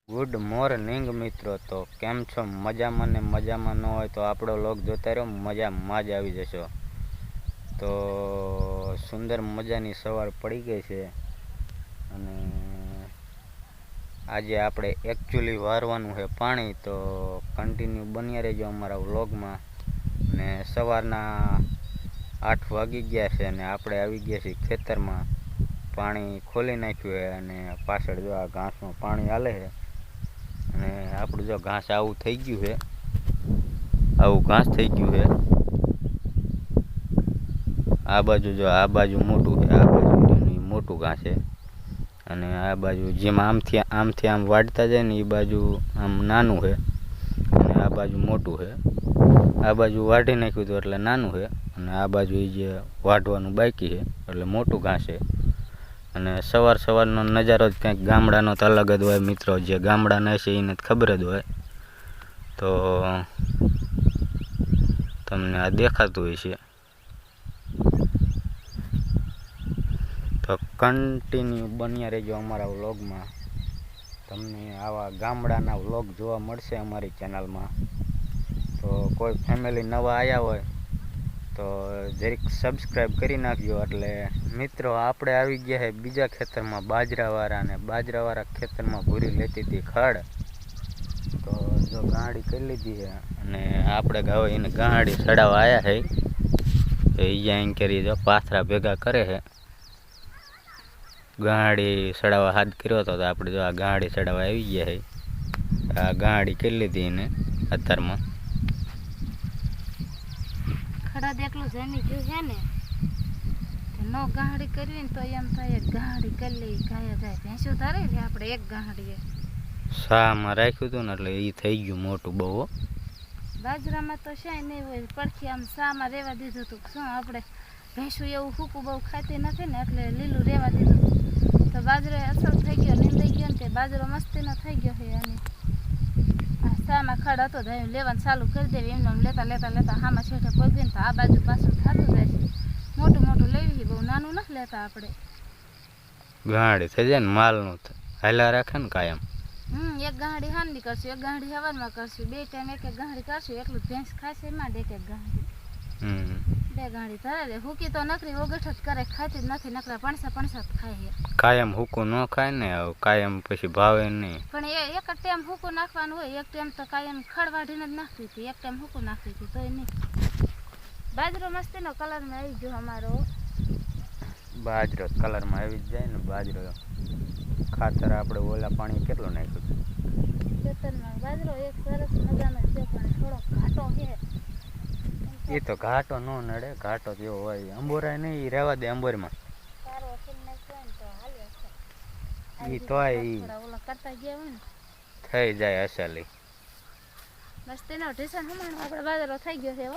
Good morning મિત્રો, તો કેમ છો? મજામાં ને મજામાં ન હોય તો આપણો લોક જોતા રહ્યો, મજામાં જ આવી જશો. તો સુંદર મજાની સવાર પડી ગઈ છે અને આજે આપણે એકચ્યુઅલી વારવાનું છે પાણી, તો કન્ટિન્યુ બન્યા રહેજો અમારા વ્લોગમાં. ને સવારના 8 વાગી ગયા છે અને આપણે આવી ગયા છીએ ખેતરમાં. પાણી ખોલી નાખ્યું છે અને પાછળ જો આ ઘાસમાં પાણી હાલે છે અને આપણું જો ઘાસ આવું થઈ ગયું છે, આવું ઘાસ થઈ ગયું છે. આ બાજુ જો, આ બાજુ મોટું છે, આ બાજુ મોટું ઘાસ છે અને આ બાજુ જેમ આમથી આમ વાળતા જાય ને એ બાજુ આમ નાનું છે અને આ બાજુ મોટું છે. આ બાજુ વાઢી નાખ્યું હતું એટલે નાનું છે અને આ બાજુ એ જે વાઢવાનું બાકી છે એટલે મોટું ઘાસ છે. અને સવારનો નજારો જ કંઈક ગામડાનો તો અલગ જ હોય મિત્રો. જે ગામડાના છે એને ખબર જ હોય. તો તમને આ દેખાતું હોય છે, તો કન્ટિન્યુ બન્યા રહેજો અમારા વ્લોગમાં. તમને આવા ગામડાના વ્લોગ જોવા મળશે અમારી ચેનલમાં. તો કોઈ ફેમિલી નવા આવ્યા હોય તો જરીક સબસ્ક્રાઈબ કરી નાખજો. એટલે મિત્રો આપણે આવી ગયા છે બીજા ખેતરમાં બાજરાવાળા, અને બાજરાવાળા ખેતરમાં ભૂરી લેતી હતી ખડ. તો જો ગાંડી કરી લીધી છે અને આપણે ગાવ એને ગાંડી સડાવવા આવ્યા છે. તો અહીંયા એમ કરી જો પાથરા ભેગા કરે છે. ગાંડી સડાવવા હાથ કર્યો હતો તો આપણે જો આ ગાંડી સડાવવા આવી ગયા છે. આ ગાંડી કરી લીધી એને અત્યારમાં. ખડા એકલું જમી ગયું છે ને, નો ગાંડી કરવી ને તો એમ થાય ગાંડી કરી લઈ, ગાય જાય ભેંસો ધારે ને આપણે એક ગાંડીએ શામાં રાખ્યું હતું ને એટલે એ થઈ ગયું મોટું બહુ. બાજરામાં તો શાય નહીં હોય, પડખી આમ શામાં રહેવા દીધું હતું. શું આપણે ભેંસું એવું સૂકું બહુ ખાતી નથી ને એટલે લીલું રહેવા દીધું હતું. તો બાજરો અસર થઈ ગયો, નીંદાઈ ગયો ને તે બાજરો મસ્તીનો થઈ ગયો છે. અને આ શામાં ખડ હતો તો લેવાનું ચાલુ કરી દેવી. એમને લેતા લેતા લેતા હામાં છેઠે પગી ને તો આ બાજુ પાછું થતું જાય છે. મોટું મોટું લેવી, બહુ નાનું નથી લેતા આપણે. ગાંડી થઈ જાય ને માલનું હાલા રાખે ને કાયમ. એક ગાંડી હાંડી કરશું, એક ગાંડી હવારમાં કરશું, બે ટાઈમ એક એક ગાંડી કરશું. એટલું ભેંસ ખાશે એમાં એક એક ગાંડી. બે ગાંડી ધરે દે. હુકી તો નકરી ઓગઠ જ કરે, ખાતી જ નથી. નકરા પણસા જ ખાય. કાયમ હુકું ન ખાય ને, કાયમ પછી ભાવે નહીં. પણ એક જ ટાઈમ હુકું નાખવાનું હોય. એક ટાઈમ તો કાયમ ખડ વાઢીને જ નાખતી હતી, એક ટાઈમ હુકું નાખતી હતી તોય નહીં. બાજરો મસ્તીનો કલરમાં આવી ગયો અમારો. બાજરો કલરમાં આવી જ જાય ને. બાજરો ખાતર આપણે ઓલા પાણી કેટલું નાખ્યું ખેતરમાં. બાજરો એક સરસ મજાનો છે પણ થોડો ઘાટો છે. એ તો ઘાટો ન નડે, ઘાટો જેવો હોય. અંબોરાય નહીં, એ રહેવા દે અંબોરમાં. સારો અસર નાખ્યો ને તો હાલ્યો છે. એ તોય ઓલા કરતા ગયા હોય ને થઈ જાય અસલી. મસ્તીનો ઢીસણ હમણાં આપણે બાજરો થઈ ગયો છે. હો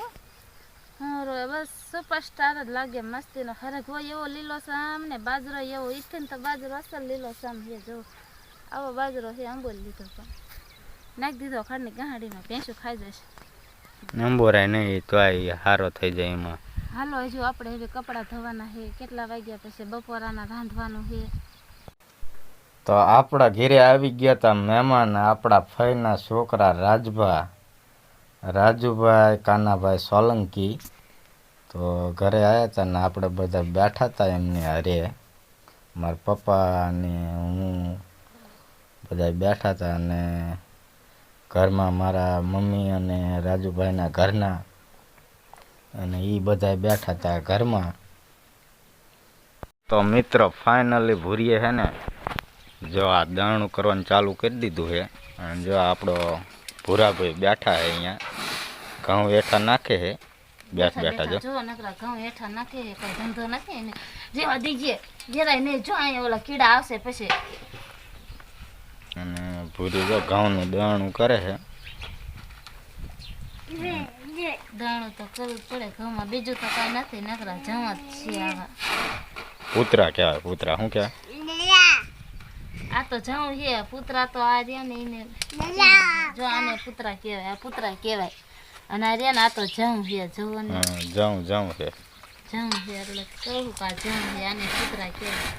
બસ સુપરસ્ટાર જ લાગે. મસ્તીનો હરખ હોય એવો લીલો સામ ને બાજરો એવો ઈથે તો બાજરો અસલ લીલો સામ છે. જો આવો બાજરો છે. આંબોલ લીધો પણ નાખી દીધો ખડની ગાંડીમાં, ભેંસું ખાઈ જશે. અંબોરાય નહીં તો સારો થઈ જાય એમાં. હાલો હજુ આપણે હવે કપડાં ધોવાના છે. કેટલા વાગ્યા પછી બપોરાના રાંધવાનું છે. તો આપણા ઘરે આવી ગયા હતા મહેમાન, આપણા ફઈના છોકરા રાજુભાઈ કાનાભાઈ સોલંકી. તો ઘરે આવ્યા હતા ને આપણે બધા બેઠા હતા એમને હારે. મારા પપ્પા અને હું બધા બેઠા હતા અને ઘરમાં મારા મમ્મી અને રાજુભાઈના ઘરના અને એ બધા બેઠા હતા ઘરમાં. તો મિત્રો ફાઇનલી ભૂરીએ છે ને જો આ દાણું કરવાનું ચાલુ કરી દીધું છે. અને જો આપણો ભૂરાભાઈ બેઠા છે અહીંયા, ઘઉં હેઠા નાખે છે. બેઠા જો નકરા ઘઉં હેઠા નાખે, કઈ ધંધો નથી એને. જેવા દીજે જરાય નહીં. જો અહીંયા ઓલા કીડા આવશે પછી. અને ભૂરી જો ઘઉંનું દાણું કરે છે. દાણું તો કરવું જ પડે ઘઉંમાં, બીજું તો કઈ નથી. નકરા જવા જ છે આવા. પૂતરા કહેવાય. પૂતરા શું કહેવાય? આ તો જવું છે. પૂતરા તો આ રહ્યા ને એને જો આને પૂતરા કહેવાય. આ પૂતરા કહેવાય. અને આ રહ્યા ને આ તો જવું છે. જવું ને જવું છે. જવું છે એટલે કહું કા જવું છે. આને પૂતરા કહેવાય.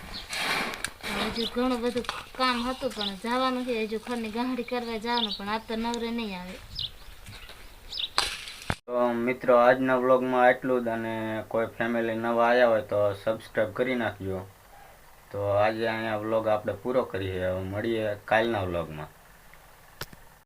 હજુ ઘણું બધું કામ હતું પણ જવાનું છે, હજુ ખરની ગાંહડી કરવા જવાનું પણ આ તો નવરે નહીં આવે. તો મિત્રો આજના વ્લોગમાં આટલું જ, અને કોઈ ફેમિલી નવા આવ્યા હોય તો સબસ્ક્રાઈબ કરી નાખજો. તો આજે અહીંયા વ્લોગ આપણે પૂરો કરીએ, હવે મળીએ કાલના વ્લોગમાં.